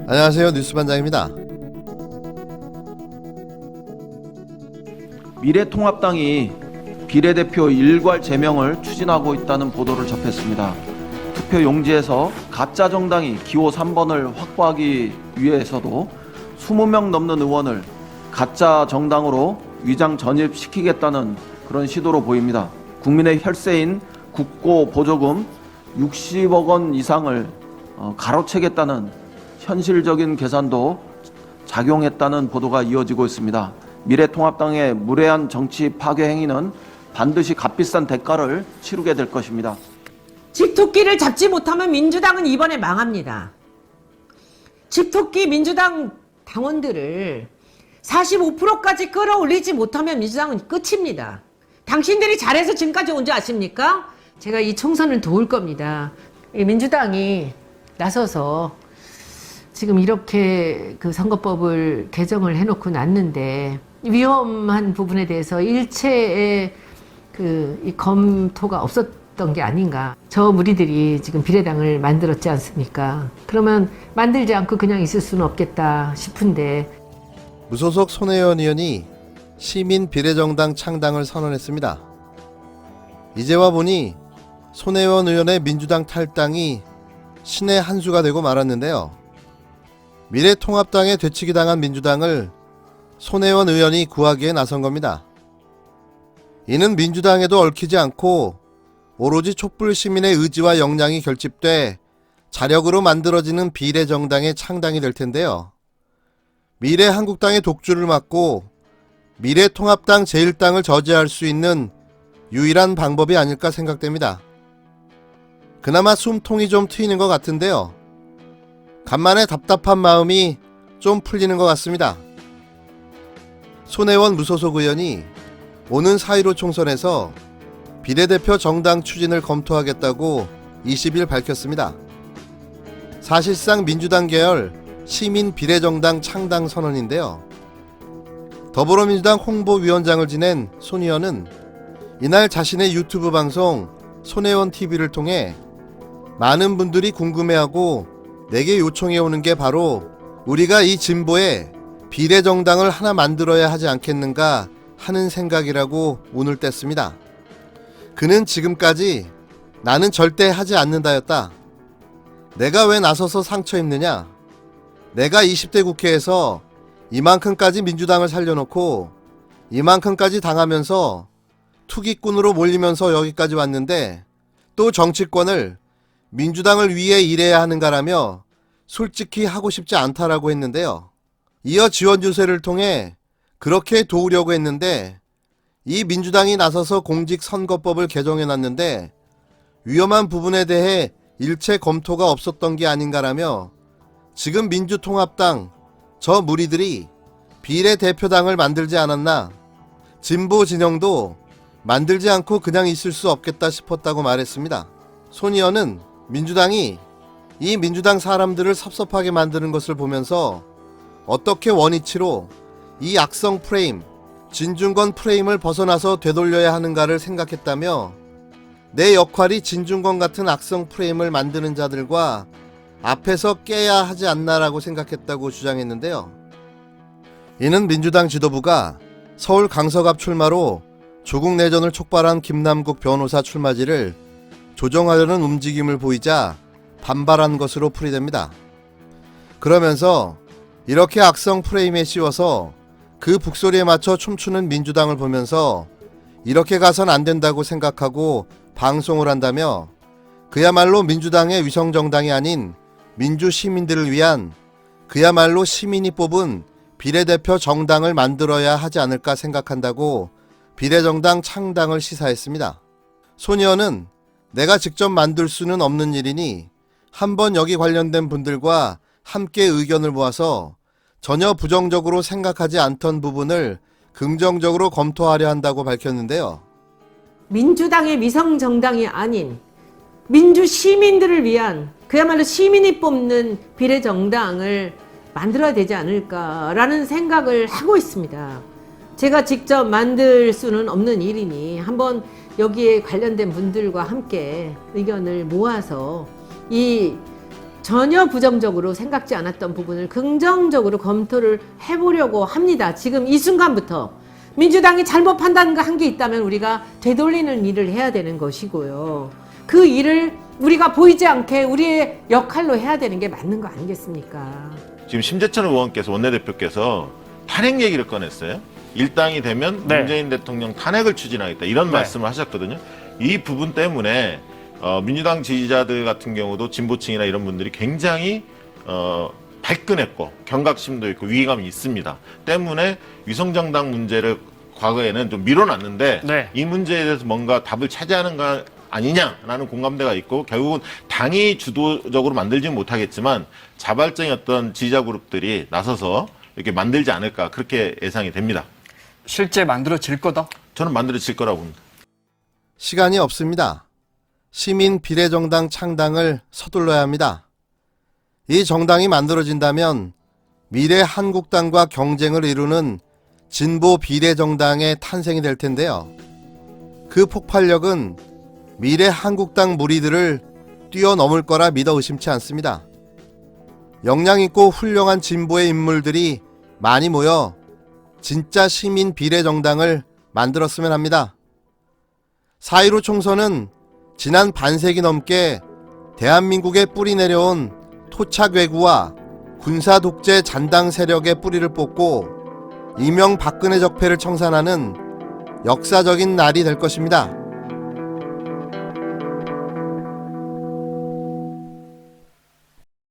안녕하세요. 뉴스반장입니다. 미래통합당이 비례대표 일괄 제명을 추진하고 있다는 보도를 접했습니다. 투표 용지에서 가짜 정당이 기호 3번을 확보하기 위해서도 20명 넘는 의원을 가짜 정당으로 위장 전입시키겠다는 그런 시도로 보입니다. 국민의 혈세인 국고 보조금 60억 원 이상을 가로채겠다는 현실적인 계산도 작용했다는 보도가 이어지고 있습니다. 미래통합당의 무례한 정치 파괴 행위는 반드시 값비싼 대가를 치르게 될 것입니다. 집토끼를 잡지 못하면 민주당은 이번에 망합니다. 집토끼 민주당 당원들을 45%까지 끌어올리지 못하면 민주당은 끝입니다. 당신들이 잘해서 지금까지 온 줄 아십니까? 제가 이 총선을 도울 겁니다. 민주당이 나서서 지금 이렇게 그 선거법을 개정을 해놓고 났는데 위험한 부분에 대해서 일체의 이 검토가 없었던 게 아닌가. 저 무리들이 지금 비례당을 만들었지 않습니까? 그러면 만들지 않고 그냥 있을 수는 없겠다 싶은데. 무소속 손혜원 의원이 시민 비례정당 창당을 선언했습니다. 이제와 보니 손혜원 의원의 민주당 탈당이 신의 한 수가 되고 말았는데요. 미래통합당에 되치기 당한 민주당을 손혜원 의원이 구하기에 나선 겁니다. 이는 민주당에도 얽히지 않고 오로지 촛불 시민의 의지와 역량이 결집돼 자력으로 만들어지는 비례정당의 창당이 될 텐데요. 미래한국당의 독주를 막고 미래통합당 제1당을 저지할 수 있는 유일한 방법이 아닐까 생각됩니다. 그나마 숨통이 좀 트이는 것 같은데요. 간만에 답답한 마음이 좀 풀리는 것 같습니다. 손혜원 무소속 의원이 오는 4.15 총선에서 비례대표 정당 추진을 검토하겠다고 20일 밝혔습니다. 사실상 민주당 계열 시민 비례정당 창당 선언인데요. 더불어민주당 홍보위원장을 지낸 손 의원은 이날 자신의 유튜브 방송 손혜원 TV를 통해 많은 분들이 궁금해하고 내게 요청해오는 게 바로 우리가 이 진보에 비례정당을 하나 만들어야 하지 않겠는가 하는 생각이라고 운을 뗐습니다. 그는 지금까지 나는 절대 하지 않는다였다. 내가 왜 나서서 상처 입느냐? 내가 20대 국회에서 이만큼까지 민주당을 살려놓고 이만큼까지 당하면서 투기꾼으로 몰리면서 여기까지 왔는데 또 정치권을 민주당을 위해 일해야 하는가라며 솔직히 하고 싶지 않다라고 했는데요. 이어 지원주세를 통해 그렇게 도우려고 했는데 이 민주당이 나서서 공직선거법을 개정해놨는데 위험한 부분에 대해 일체 검토가 없었던 게 아닌가라며 지금 민주통합당 저 무리들이 비례대표당을 만들지 않았나, 진보 진영도 만들지 않고 그냥 있을 수 없겠다 싶었다고 말했습니다. 손 의원은 민주당이 이 민주당 사람들을 섭섭하게 만드는 것을 보면서 어떻게 원위치로 이 악성 프레임, 진중권 프레임을 벗어나서 되돌려야 하는가를 생각했다며 내 역할이 진중권 같은 악성 프레임을 만드는 자들과 앞에서 깨야 하지 않나라고 생각했다고 주장했는데요. 이는 민주당 지도부가 서울 강서갑 출마로 조국 내전을 촉발한 김남국 변호사 출마지를 조정하려는 움직임을 보이자 반발한 것으로 풀이됩니다. 그러면서 이렇게 악성 프레임에 씌워서 그 북소리에 맞춰 춤추는 민주당을 보면서 이렇게 가선 안 된다고 생각하고 방송을 한다며 그야말로 민주당의 위성정당이 아닌 민주시민들을 위한 그야말로 시민이 뽑은 비례대표 정당을 만들어야 하지 않을까 생각한다고 비례정당 창당을 시사했습니다. 손 의원은 내가 직접 만들 수는 없는 일이니 한번 여기 관련된 분들과 함께 의견을 모아서 전혀 부정적으로 생각하지 않던 부분을 긍정적으로 검토하려 한다고 밝혔는데요. 민주당의 위성정당이 아닌 민주 시민들을 위한 그야말로 시민이 뽑는 비례정당을 만들어야 되지 않을까라는 생각을 하고 있습니다. 제가 직접 만들 수는 없는 일이니 한번 여기에 관련된 분들과 함께 의견을 모아서 이 전혀 부정적으로 생각지 않았던 부분을 긍정적으로 검토를 해보려고 합니다. 지금 이 순간부터 민주당이 잘못 판단한 게 있다면 우리가 되돌리는 일을 해야 되는 것이고요. 그 일을 우리가 보이지 않게 우리의 역할로 해야 되는 게 맞는 거 아니겠습니까? 지금 심재천 의원께서 원내대표께서 탄핵 얘기를 꺼냈어요. 일당이 되면 네. 문재인 대통령 탄핵을 추진하겠다 이런 말씀을 하셨거든요. 이 부분 때문에 민주당 지지자들 같은 경우도 진보층이나 이런 분들이 굉장히 발끈했고 경각심도 있고 위기감이 있습니다. 때문에 위성정당 문제를 과거에는 좀 밀어놨는데 네. 이 문제에 대해서 뭔가 답을 차지하는 거 아니냐라는 공감대가 있고 결국은 당이 주도적으로 만들지는 못하겠지만 자발적인 어떤 지지자 그룹들이 나서서 이렇게 만들지 않을까 그렇게 예상이 됩니다. 실제 만들어질 거다. 저는 만들어질 거라고 봅니다. 시간이 없습니다. 시민 비례정당 창당을 서둘러야 합니다. 이 정당이 만들어진다면 미래 한국당과 경쟁을 이루는 진보 비례정당의 탄생이 될 텐데요. 그 폭발력은 미래 한국당 무리들을 뛰어넘을 거라 믿어 의심치 않습니다. 역량있고 훌륭한 진보의 인물들이 많이 모여 진짜 시민 비례정당을 만들었으면 합니다. 4.15 총선은 지난 반세기 넘게 대한민국에 뿌리 내려온 토착외구와 군사독재 잔당 세력의 뿌리를 뽑고 이명박근혜 적폐를 청산하는 역사적인 날이 될 것입니다.